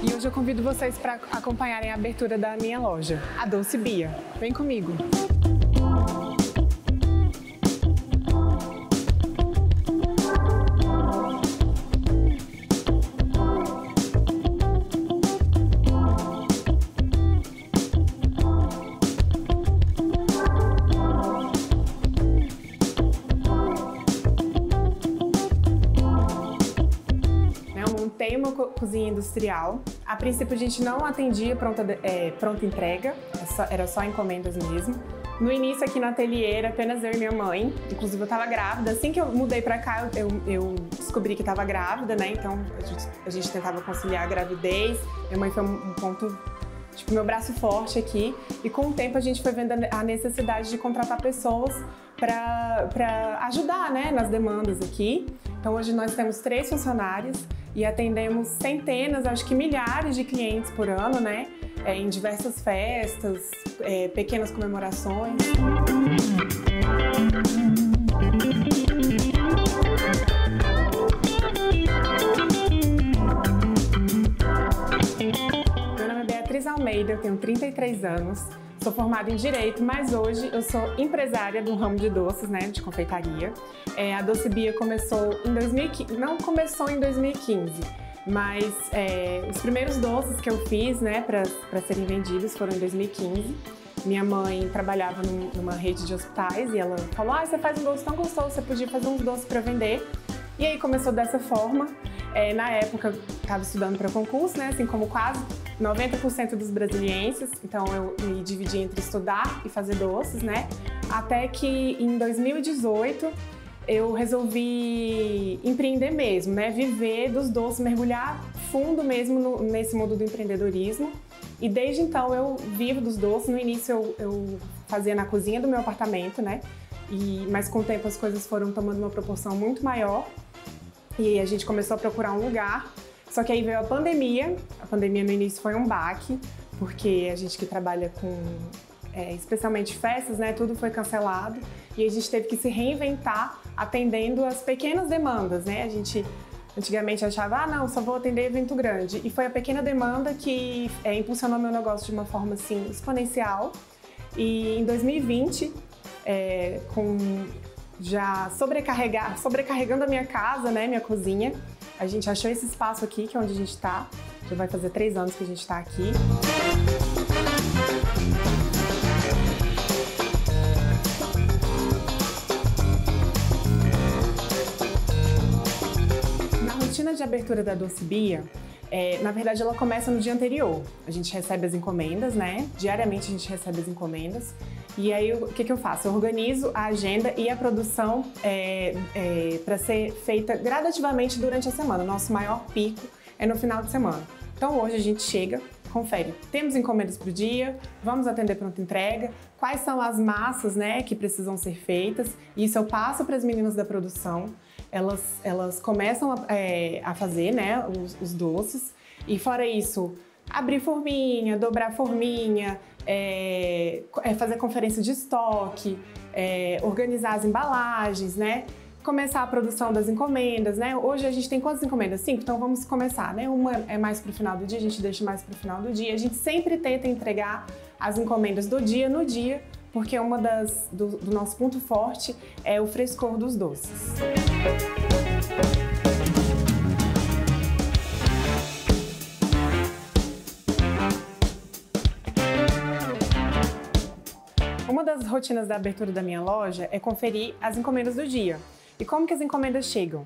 E hoje eu convido vocês para acompanharem a abertura da minha loja, a Doce Bia. Vem comigo! Montei uma cozinha industrial. A princípio a gente não atendia pronta entrega, era só encomendas mesmo. No início aqui no ateliê era apenas eu e minha mãe, inclusive eu estava grávida. Assim que eu mudei para cá eu descobri que estava grávida, né? Então a gente tentava conciliar a gravidez. Minha mãe foi um ponto, tipo, meu braço forte aqui. E com o tempo a gente foi vendo a necessidade de contratar pessoas para ajudar, né, nas demandas aqui. Então hoje nós temos 3 funcionários e atendemos centenas, acho que milhares de clientes por ano, né? Em diversas festas, pequenas comemorações. Meu nome é Beatriz Almeida, eu tenho 33 anos. Sou formada em Direito, mas hoje eu sou empresária do ramo de doces, né, de confeitaria. A Doce Bia começou em 2015, não começou em 2015, mas os primeiros doces que eu fiz, né, para serem vendidos foram em 2015. Minha mãe trabalhava numa rede de hospitais e ela falou: "Ah, você faz um doce tão gostoso, você podia fazer uns doces para vender". E aí começou dessa forma. Na época eu estava estudando para concurso, né, assim como quase 90% dos brasilienses, então eu me dividi entre estudar e fazer doces, né? Até que em 2018 eu resolvi empreender mesmo, né? Viver dos doces, mergulhar fundo mesmo nesse mundo do empreendedorismo. E desde então eu vivo dos doces. No início eu fazia na cozinha do meu apartamento, né? Mas com o tempo as coisas foram tomando uma proporção muito maior. E a gente começou a procurar um lugar. Só que aí veio a pandemia no início foi um baque, porque a gente que trabalha com, especialmente festas, né, tudo foi cancelado e a gente teve que se reinventar atendendo as pequenas demandas, né, a gente antigamente achava, ah não, só vou atender evento grande, e foi a pequena demanda que impulsionou meu negócio de uma forma assim exponencial. E em 2020, já sobrecarregando a minha casa, né, minha cozinha, a gente achou esse espaço aqui, que é onde a gente está. Já vai fazer 3 anos que a gente está aqui. Na rotina de abertura da Doce Bia, na verdade ela começa no dia anterior. A gente recebe as encomendas, né? Diariamente a gente recebe as encomendas. E aí o que eu faço? Eu organizo a agenda e a produção para ser feita gradativamente durante a semana. O nosso maior pico é no final de semana. Então hoje a gente chega, confere, temos encomendas para o dia, vamos atender pronta entrega, quais são as massas, né, que precisam ser feitas. Isso eu passo para as meninas da produção, elas começam a fazer, né, os doces. E fora isso, abrir forminha, dobrar forminha, fazer conferência de estoque, organizar as embalagens, né? Começar a produção das encomendas, né? Hoje a gente tem quantas encomendas? 5, então vamos começar, né? Uma é mais para o final do dia, a gente deixa mais para o final do dia. A gente sempre tenta entregar as encomendas do dia no dia, porque do nosso ponto forte é o frescor dos doces. Uma das rotinas da abertura da minha loja é conferir as encomendas do dia. E como que as encomendas chegam?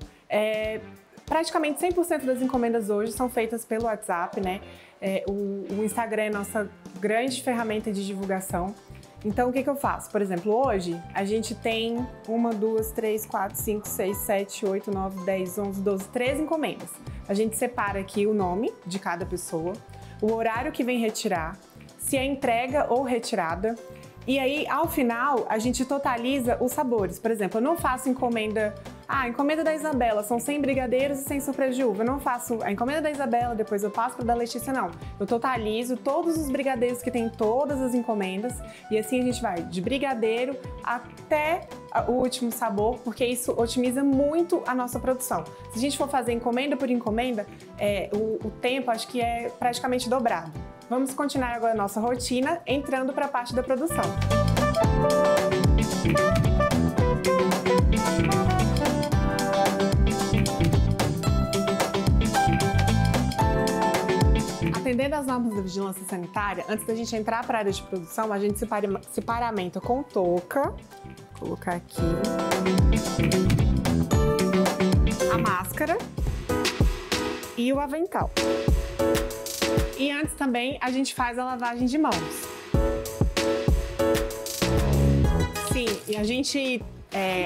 Praticamente 100% das encomendas hoje são feitas pelo WhatsApp, né? O Instagram é a nossa grande ferramenta de divulgação. Então, o que eu faço? Por exemplo, hoje a gente tem 1, 2, 3, 4, 5, 6, 7, 8, 9, 10, 11, 12, 13 encomendas. A gente separa aqui o nome de cada pessoa, o horário que vem retirar, se é entrega ou retirada. E aí, ao final, a gente totaliza os sabores. Por exemplo, eu não faço encomenda... Ah, a encomenda da Isabela são 100 brigadeiros e 100 surpresa de uva. Eu não faço a encomenda da Isabela, depois eu passo para da Letícia, não. Eu totalizo todos os brigadeiros que tem em todas as encomendas e assim a gente vai de brigadeiro até o último sabor, porque isso otimiza muito a nossa produção. Se a gente for fazer encomenda por encomenda, o tempo acho que é praticamente dobrado. Vamos continuar agora a nossa rotina, entrando para a parte da produção. Atendendo às normas da vigilância sanitária, antes da gente entrar para a área de produção, a gente se paramenta com touca, vou colocar aqui, a máscara e o avental. E antes também a gente faz a lavagem de mãos. Sim, e a gente,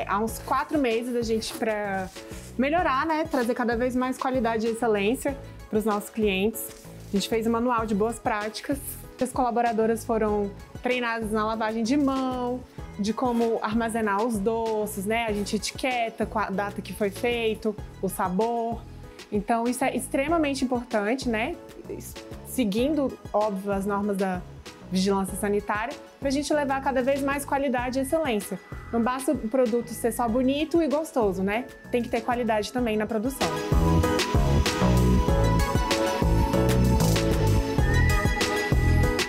há uns 4 meses, a gente, para melhorar, né, trazer cada vez mais qualidade e excelência para os nossos clientes, a gente fez um manual de boas práticas. As colaboradoras foram treinadas na lavagem de mão, de como armazenar os doces, né? A gente etiqueta com a data que foi feito, o sabor. Então isso é extremamente importante, né? Seguindo, óbvio, as normas da vigilância sanitária, para a gente levar cada vez mais qualidade e excelência. Não basta o produto ser só bonito e gostoso, né? Tem que ter qualidade também na produção.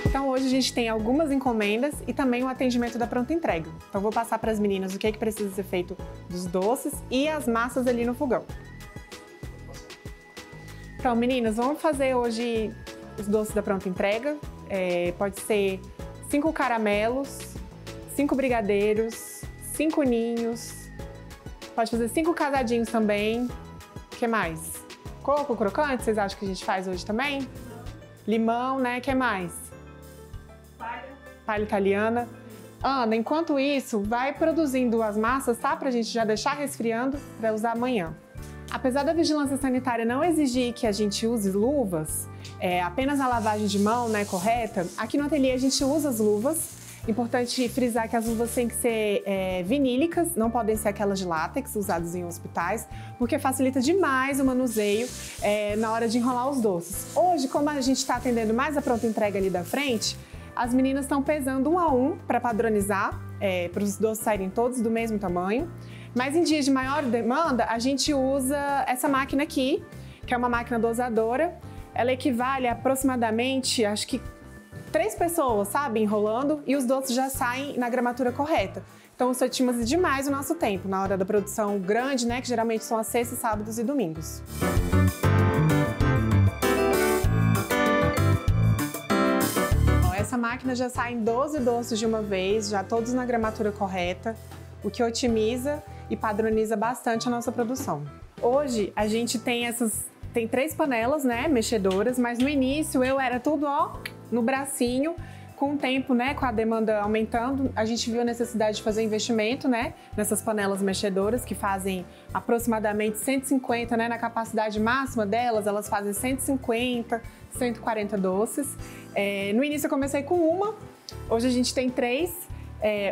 Então hoje a gente tem algumas encomendas e também o atendimento da pronta entrega. Então vou passar para as meninas o que precisa ser feito dos doces e as massas ali no fogão. Então meninas, vamos fazer hoje os doces da pronta entrega. Pode ser 5 caramelos, 5 brigadeiros, 5 ninhos, pode fazer 5 casadinhos também. O que mais? Coco crocante, vocês acham que a gente faz hoje também? Limão, né? O que mais? Palha italiana. Ana, enquanto isso, vai produzindo as massas, tá? Pra gente já deixar resfriando para usar amanhã. Apesar da vigilância sanitária não exigir que a gente use luvas, apenas a lavagem de mão, né, correta, aqui no ateliê a gente usa as luvas. Importante frisar que as luvas têm que ser vinílicas, não podem ser aquelas de látex usadas em hospitais, porque facilita demais o manuseio na hora de enrolar os doces. Hoje, como a gente está atendendo mais a pronta entrega ali da frente, as meninas estão pesando 1 a 1 para padronizar, para os doces saírem todos do mesmo tamanho. Mas em dias de maior demanda, a gente usa essa máquina aqui, que é uma máquina dosadora. Ela equivale a aproximadamente, acho que 3 pessoas, sabe, enrolando, e os doces já saem na gramatura correta. Então isso otimiza demais o nosso tempo, na hora da produção grande, né, que geralmente são as sextas, sábados e domingos. Essa máquina já sai em 12 doces de uma vez, já todos na gramatura correta, o que otimiza e padroniza bastante a nossa produção. Hoje a gente tem 3 panelas, né, mexedoras, mas no início era tudo, ó, no bracinho. Com o tempo, né, com a demanda aumentando, a gente viu a necessidade de fazer investimento, né, nessas panelas mexedoras que fazem aproximadamente 150, né, na capacidade máxima delas, elas fazem 150, 140 doces. No início eu comecei com uma, hoje a gente tem 3.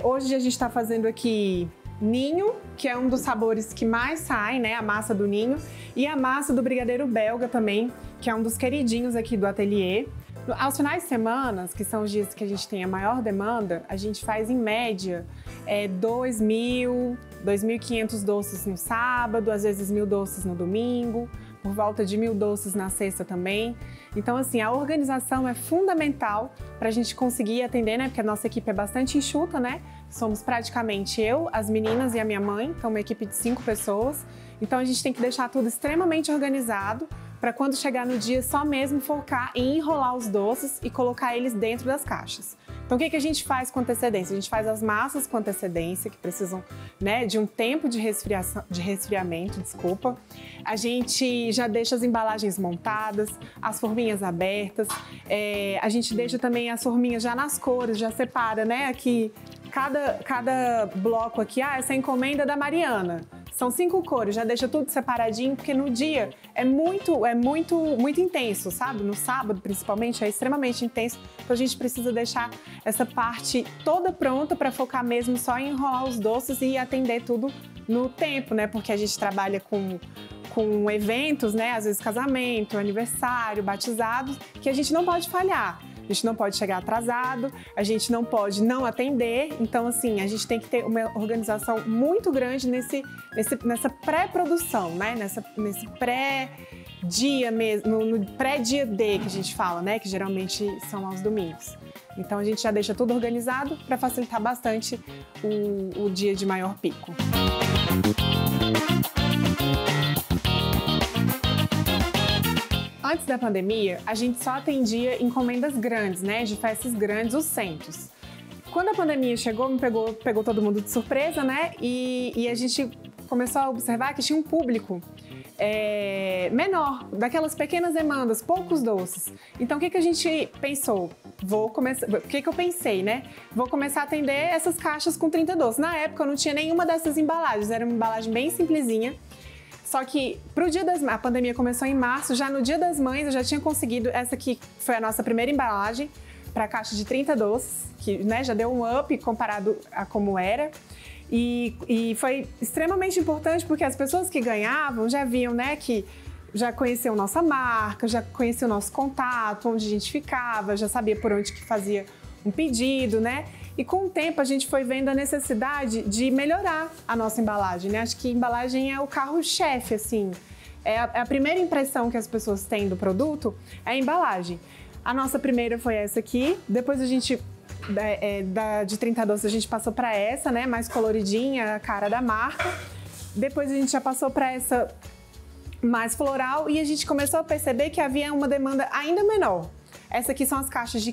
Hoje a gente está fazendo aqui ninho, que é um dos sabores que mais sai, né, a massa do ninho, e a massa do brigadeiro belga também, que é um dos queridinhos aqui do ateliê. Aos finais de semana, que são os dias que a gente tem a maior demanda, a gente faz em média 2.000, 2.500 doces no sábado, às vezes 1.000 doces no domingo, por volta de 1.000 doces na sexta também. Então, assim, a organização é fundamental para a gente conseguir atender, né? Porque a nossa equipe é bastante enxuta, né? Somos praticamente eu, as meninas e a minha mãe, então uma equipe de 5 pessoas. Então a gente tem que deixar tudo extremamente organizado para quando chegar no dia só mesmo focar em enrolar os doces e colocar eles dentro das caixas. Então o que a gente faz com antecedência? A gente faz as massas com antecedência, que precisam, né, de um tempo de resfriamento, desculpa. A gente já deixa as embalagens montadas, as forminhas abertas, a gente deixa também as forminhas já nas cores, já separa, né, aqui, cada bloco aqui, essa é a encomenda da Mariana. São 5 cores, já deixa tudo separadinho, porque no dia é muito intenso, sabe? No sábado, principalmente, é extremamente intenso. Então a gente precisa deixar essa parte toda pronta para focar mesmo só em enrolar os doces e atender tudo no tempo, né? Porque a gente trabalha com eventos, né? Às vezes casamento, aniversário, batizados, que a gente não pode falhar. A gente não pode chegar atrasado, a gente não pode não atender. Então, assim, a gente tem que ter uma organização muito grande nessa pré-produção, né? Nesse dia mesmo, no pré-dia D que a gente fala, né? Que geralmente são aos domingos. Então a gente já deixa tudo organizado para facilitar bastante o dia de maior pico. Antes da pandemia, a gente só atendia encomendas grandes, né? De festas grandes, os centros. Quando a pandemia chegou, pegou todo mundo de surpresa, né? E a gente começou a observar que tinha um público menor, daquelas pequenas demandas, poucos doces. Então, o que a gente pensou? O que eu pensei, né? Vou começar a atender essas caixas com 30 doces. Na época, eu não tinha nenhuma dessas embalagens, era uma embalagem bem simplesinha. Só que pro Dia das Mães, a pandemia começou em março, já no Dia das Mães eu já tinha conseguido, essa aqui foi a nossa primeira embalagem para caixa de 30 doces, que, né, já deu um up comparado a como era. E foi extremamente importante porque as pessoas que ganhavam já viam, né, que já conheciam nossa marca, já conheciam o nosso contato, onde a gente ficava, já sabia por onde que fazia um pedido, né? E com o tempo a gente foi vendo a necessidade de melhorar a nossa embalagem, né? Acho que a embalagem é o carro-chefe, assim. É a primeira impressão que as pessoas têm do produto é a embalagem. A nossa primeira foi essa aqui, depois a gente, de 30 doces, a gente passou para essa, né? Mais coloridinha, a cara da marca. Depois a gente já passou para essa mais floral e a gente começou a perceber que havia uma demanda ainda menor. Essa aqui são as caixas de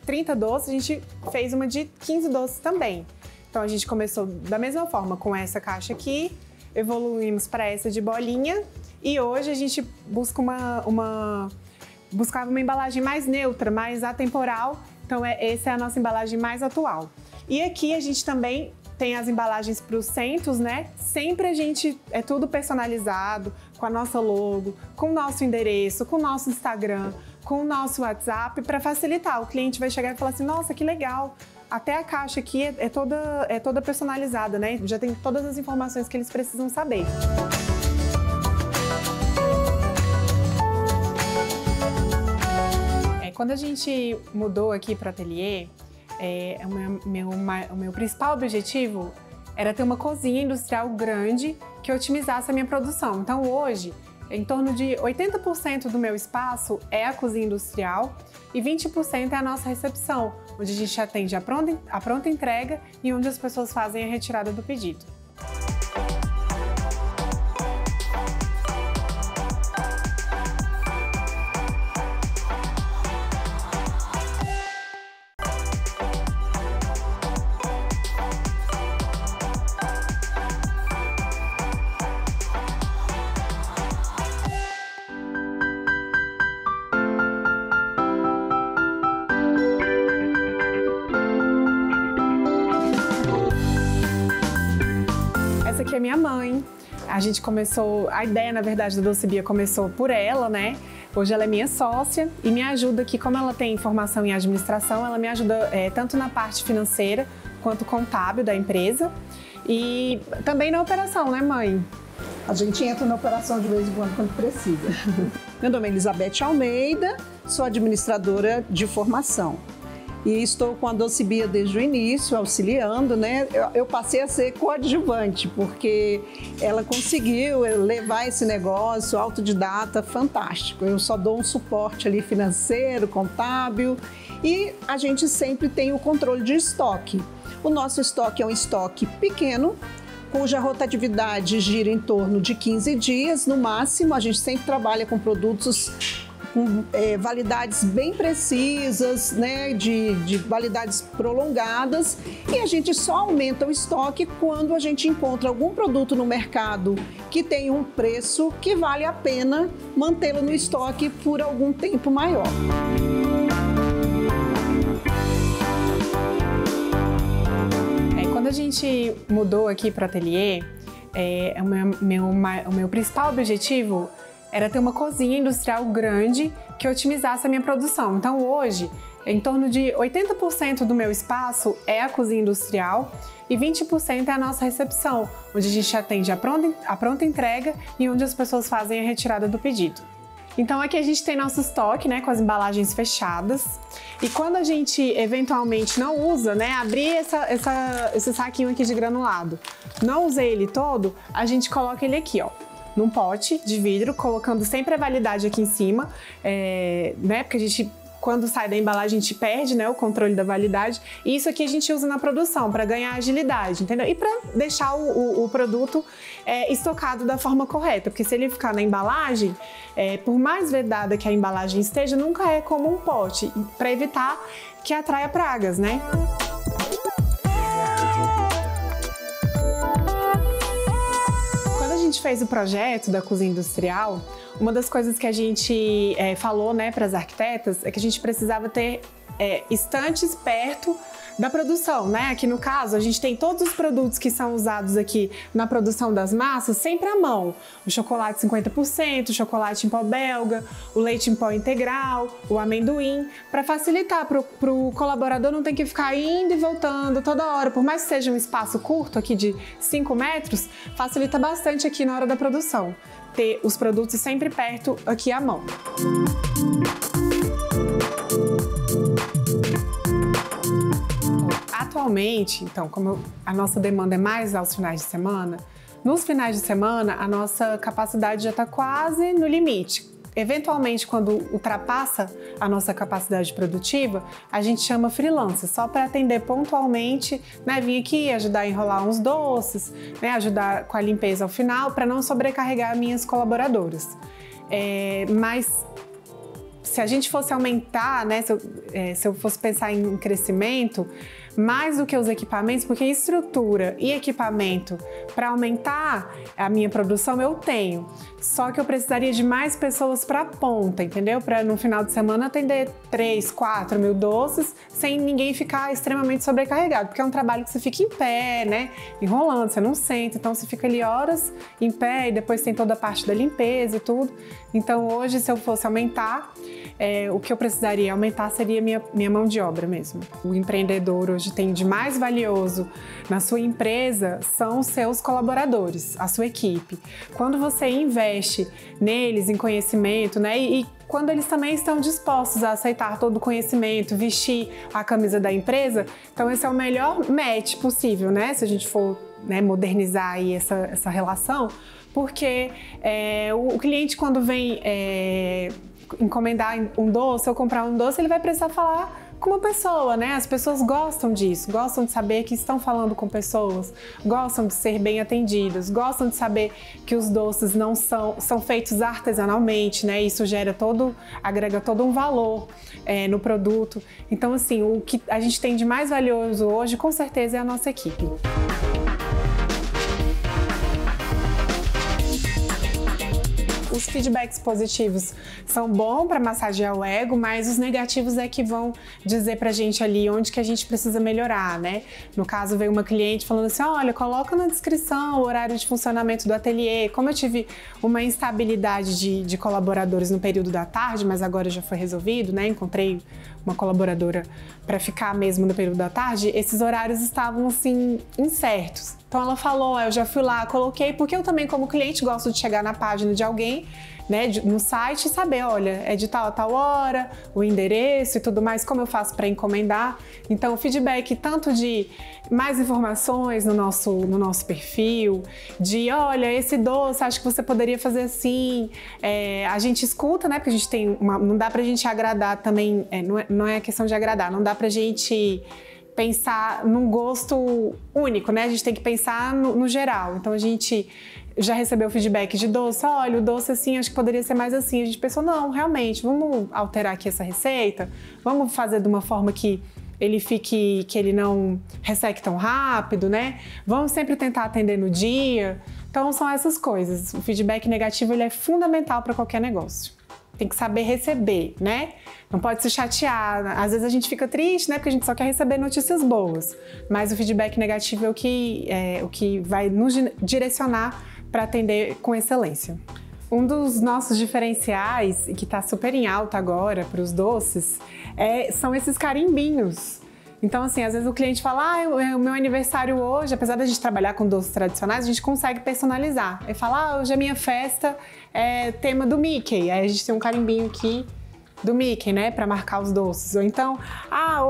30 doces, a gente fez uma de 15 doces também. Então a gente começou da mesma forma com essa caixa aqui, evoluímos para essa de bolinha e hoje a gente busca buscava uma embalagem mais neutra, mais atemporal, então essa é a nossa embalagem mais atual. E aqui a gente também tem as embalagens para os centros, né? Sempre é tudo personalizado, com a nossa logo, com o nosso endereço, com o nosso Instagram, com o nosso WhatsApp, para facilitar. O cliente vai chegar e falar assim, nossa, que legal, até a caixa aqui é toda personalizada, né? Já tem todas as informações que eles precisam saber. Quando a gente mudou aqui para o ateliê, o meu principal objetivo era ter uma cozinha industrial grande que otimizasse a minha produção. Então hoje, em torno de 80% do meu espaço é a cozinha industrial e 20% é a nossa recepção, onde a gente atende a pronta entrega e onde as pessoas fazem a retirada do pedido. Essa aqui é minha mãe. A gente começou, a ideia na verdade da Doce Bia começou por ela, né? Hoje ela é minha sócia e me ajuda aqui, como ela tem formação em administração, ela me ajuda tanto na parte financeira quanto contábil da empresa e também na operação, né, mãe? A gente entra na operação de vez em quando precisa. Meu nome é Elizabeth Almeida, sou administradora de formação. E estou com a Doce Bia desde o início, auxiliando, né? Eu passei a ser coadjuvante, porque ela conseguiu levar esse negócio autodidata fantástico. Eu só dou um suporte ali financeiro, contábil, e a gente sempre tem o controle de estoque. O nosso estoque é um estoque pequeno, cuja rotatividade gira em torno de 15 dias, no máximo. A gente sempre trabalha com produtos com validades bem precisas, né, de validades prolongadas, e a gente só aumenta o estoque quando a gente encontra algum produto no mercado que tem um preço que vale a pena mantê-lo no estoque por algum tempo maior. Quando a gente mudou aqui para o ateliê, o meu principal objetivo era ter uma cozinha industrial grande que otimizasse a minha produção. Então hoje, em torno de 80% do meu espaço é a cozinha industrial e 20% é a nossa recepção, onde a gente atende a pronta entrega e onde as pessoas fazem a retirada do pedido. Então aqui a gente tem nosso estoque, né, com as embalagens fechadas. E quando a gente eventualmente não usa, né, abrir esse saquinho aqui de granulado, não usei ele todo, a gente coloca ele aqui, ó. num pote de vidro, colocando sempre a validade aqui em cima, né? Porque a gente, quando sai da embalagem, a gente perde, né, o controle da validade. E isso aqui a gente usa na produção para ganhar agilidade, entendeu? E para deixar o produto estocado da forma correta, porque se ele ficar na embalagem, por mais vedada que a embalagem esteja, nunca é como um pote, para evitar que atraia pragas, né? Quando a gente fez o projeto da cozinha industrial, uma das coisas que a gente falou, né, para as arquitetas é que a gente precisava ter estantes perto da produção, né? Aqui no caso, a gente tem todos os produtos que são usados aqui na produção das massas sempre à mão. O chocolate 50%, o chocolate em pó belga, o leite em pó integral, o amendoim, para facilitar para o colaborador não ter que ficar indo e voltando toda hora. Por mais que seja um espaço curto aqui de 5 metros, facilita bastante aqui na hora da produção. Ter os produtos sempre perto aqui à mão. Atualmente, então, como a nossa demanda é mais aos finais de semana, nos finais de semana a nossa capacidade já está quase no limite. Eventualmente, quando ultrapassa a nossa capacidade produtiva, a gente chama freelancer, só para atender pontualmente, né, vir aqui ajudar a enrolar uns doces, né, ajudar com a limpeza ao final, para não sobrecarregar minhas colaboradoras. Mas se a gente fosse aumentar, né, se eu fosse pensar em crescimento, mais do que os equipamentos, porque estrutura e equipamento para aumentar a minha produção eu tenho. Só que eu precisaria de mais pessoas para a ponta, entendeu? Para no final de semana atender 3, 4 mil doces sem ninguém ficar extremamente sobrecarregado, porque é um trabalho que você fica em pé, né? Enrolando, você não senta, então você fica ali horas em pé e depois tem toda a parte da limpeza e tudo. Então hoje, se eu fosse aumentar, o que eu precisaria aumentar seria minha mão de obra mesmo. O empreendedor hoje tem de mais valioso na sua empresa são os seus colaboradores, a sua equipe. Quando você investe neles em conhecimento, né, e quando eles também estão dispostos a aceitar todo o conhecimento, vestir a camisa da empresa, então esse é o melhor match possível, né, se a gente for, né, modernizar aí essa relação, porque o cliente quando vem encomendar um doce ou comprar um doce, ele vai precisar falar com uma pessoa, né? As pessoas gostam disso, gostam de saber que estão falando com pessoas, gostam de ser bem atendidas, gostam de saber que os doces não são feitos artesanalmente, né? Isso agrega todo um valor no produto. Então, assim, o que a gente tem de mais valioso hoje, com certeza, é a nossa equipe. Os feedbacks positivos são bons para massagear o ego, mas os negativos é que vão dizer pra gente ali onde que a gente precisa melhorar, né? No caso, veio uma cliente falando assim, olha, coloca na descrição o horário de funcionamento do ateliê. Como eu tive uma instabilidade de colaboradores no período da tarde, mas agora já foi resolvido, né? Encontrei uma colaboradora para ficar mesmo no período da tarde, esses horários estavam, assim, incertos. Então ela falou, eu já fui lá, coloquei, porque eu também como cliente gosto de chegar na página de alguém, né, no site e saber, olha, é de tal a tal hora, o endereço e tudo mais, como eu faço para encomendar. Então o feedback tanto de mais informações no nosso perfil, de olha, esse doce, acho que você poderia fazer assim, a gente escuta, né, porque a gente tem não dá pra gente agradar também, não é questão de agradar, não dá pra gente pensar num gosto único, né? A gente tem que pensar no geral. Então a gente já recebeu feedback de doce, olha, o doce assim, acho que poderia ser mais assim. A gente pensou, não, realmente, vamos alterar aqui essa receita, vamos fazer de uma forma que ele não resseque tão rápido, né? Vamos sempre tentar atender no dia. Então são essas coisas. O feedback negativo ele é fundamental para qualquer negócio. Tem que saber receber, né? Não pode se chatear. Às vezes a gente fica triste, né? Porque a gente só quer receber notícias boas. Mas o feedback negativo é o que vai nos direcionar para atender com excelência. Um dos nossos diferenciais, e que está super em alta agora para os doces, são esses carimbinhos. Então, assim, às vezes o cliente fala, é o meu aniversário hoje, apesar da gente trabalhar com doces tradicionais, a gente consegue personalizar. Ele fala, hoje a minha festa é tema do Mickey. Aí a gente tem um carimbinho aqui do Mickey, né, para marcar os doces. Ou então,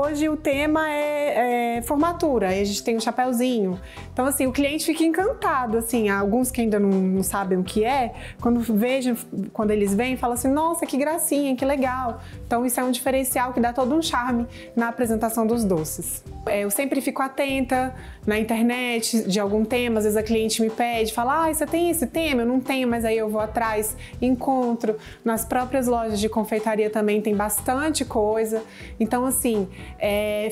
hoje o tema é formatura, aí a gente tem um chapéuzinho. Então, assim, o cliente fica encantado, assim, alguns que ainda não sabem o que é, quando eles vêm, falam assim, nossa, que gracinha, que legal. Então, isso é um diferencial que dá todo um charme na apresentação dos doces. Eu sempre fico atenta na internet de algum tema, às vezes a cliente me pede, fala, você tem esse tema? Eu não tenho, mas aí eu vou atrás, encontro. Nas próprias lojas de confeitaria também tem bastante coisa. Então, assim,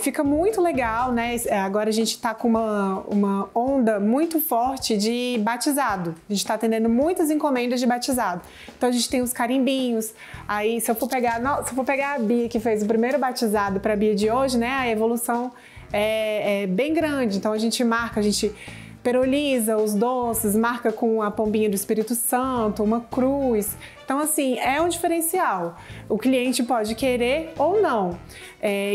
fica muito legal, né? Agora a gente tá com uma onda muito forte de batizado. A gente tá atendendo muitas encomendas de batizado. Então, a gente tem os carimbinhos. Aí, se eu for pegar a Bia, que fez o primeiro batizado para a Bia de hoje, né? A evolução é bem grande. Então, a gente peroliza os doces, marca com a pombinha do Espírito Santo, uma cruz. Então, assim, é um diferencial. O cliente pode querer ou não.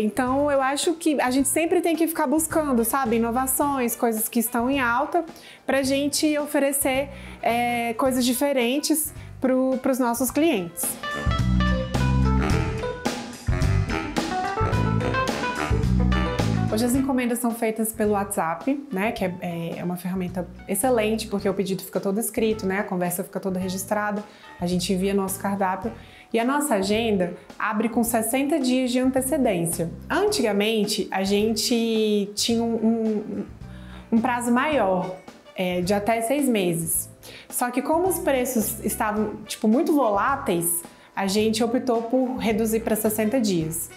Então, eu acho que a gente sempre tem que ficar buscando, sabe, inovações, coisas que estão em alta, para a gente oferecer coisas diferentes para os nossos clientes. Hoje as encomendas são feitas pelo WhatsApp, né, que é uma ferramenta excelente, porque o pedido fica todo escrito, né, a conversa fica toda registrada, a gente envia nosso cardápio e a nossa agenda abre com 60 dias de antecedência. Antigamente, a gente tinha um prazo maior, de até 6 meses. Só que como os preços estavam, muito voláteis, a gente optou por reduzir para 60 dias.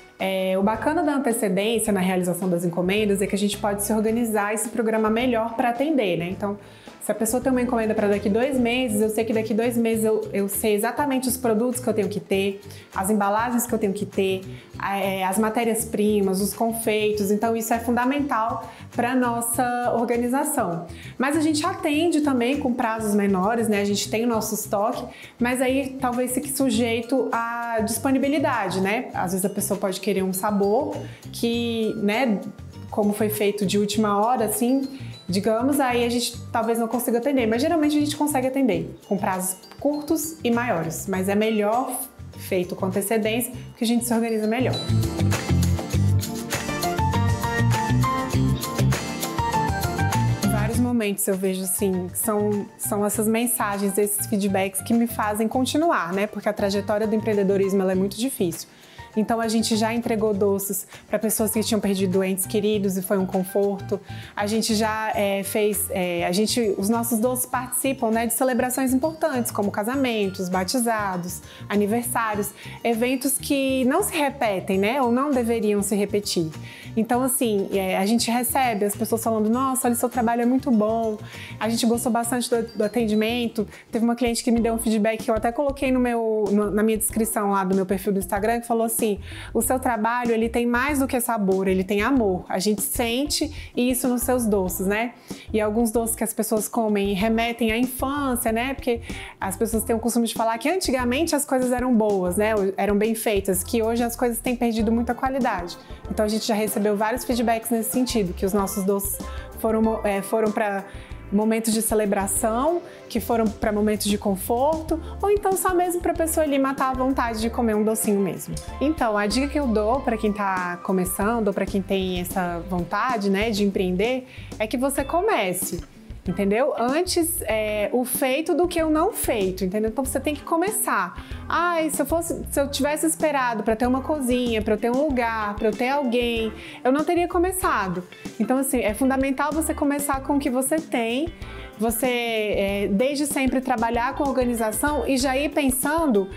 O bacana da antecedência na realização das encomendas é que a gente pode se organizar e se programar melhor para atender, né? Então, se a pessoa tem uma encomenda para daqui 2 meses, eu sei que daqui 2 meses eu sei exatamente os produtos que eu tenho que ter, as embalagens que eu tenho que ter, as matérias-primas, os confeitos. Então, isso é fundamental para a nossa organização. Mas a gente atende também com prazos menores, né? A gente tem o nosso estoque, mas aí talvez fique sujeito à disponibilidade, né? Às vezes a pessoa pode querer um sabor que, né, como foi feito de última hora, assim, digamos, aí a gente talvez não consiga atender, mas geralmente a gente consegue atender com prazos curtos e maiores, mas é melhor feito com antecedência, porque a gente se organiza melhor. Em vários momentos eu vejo assim, são essas mensagens, esses feedbacks que me fazem continuar, né? Porque a trajetória do empreendedorismo ela é muito difícil. Então a gente já entregou doces para pessoas que tinham perdido entes queridos e foi um conforto. A gente já os nossos doces participam, né, de celebrações importantes como casamentos, batizados, aniversários, eventos que não se repetem, né, ou não deveriam se repetir. Então assim, a gente recebe as pessoas falando, nossa, olha, seu trabalho é muito bom, a gente gostou bastante do atendimento. Teve uma cliente que me deu um feedback que eu até coloquei na minha descrição lá do meu perfil do Instagram, que falou assim, o seu trabalho, ele tem mais do que sabor, ele tem amor. A gente sente isso nos seus doces, né? E alguns doces que as pessoas comem remetem à infância, né? Porque as pessoas têm o costume de falar que antigamente as coisas eram boas, né? Eram bem feitas, que hoje as coisas têm perdido muita qualidade. Então a gente já recebeu vários feedbacks nesse sentido, que os nossos doces foram para momentos de celebração, que foram para momentos de conforto, ou então só mesmo para a pessoa ali matar a vontade de comer um docinho mesmo. Então, a dica que eu dou para quem está começando, ou para quem tem essa vontade, né, de empreender, é que você comece. Entendeu? Antes o feito do que o não feito, entendeu? Então você tem que começar. Se eu tivesse esperado para ter uma cozinha, para eu ter um lugar, para eu ter alguém, eu não teria começado. Então assim, é fundamental você começar com o que você tem. Você, desde sempre, trabalhar com organização e já ir pensando,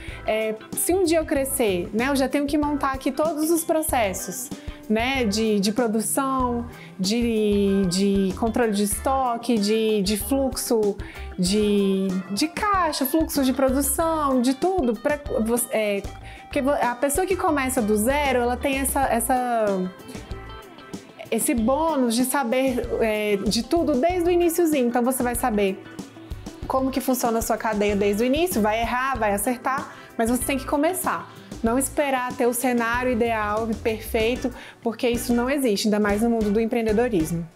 se um dia eu crescer, né, eu já tenho que montar aqui todos os processos, né, de produção, de controle de estoque, de fluxo de caixa, fluxo de produção, de tudo. Porque a pessoa que começa do zero, ela tem esse bônus de saber de tudo desde o iniciozinho. Então você vai saber como que funciona a sua cadeia desde o início, vai errar, vai acertar, mas você tem que começar. Não esperar ter o cenário ideal, perfeito, porque isso não existe, ainda mais no mundo do empreendedorismo.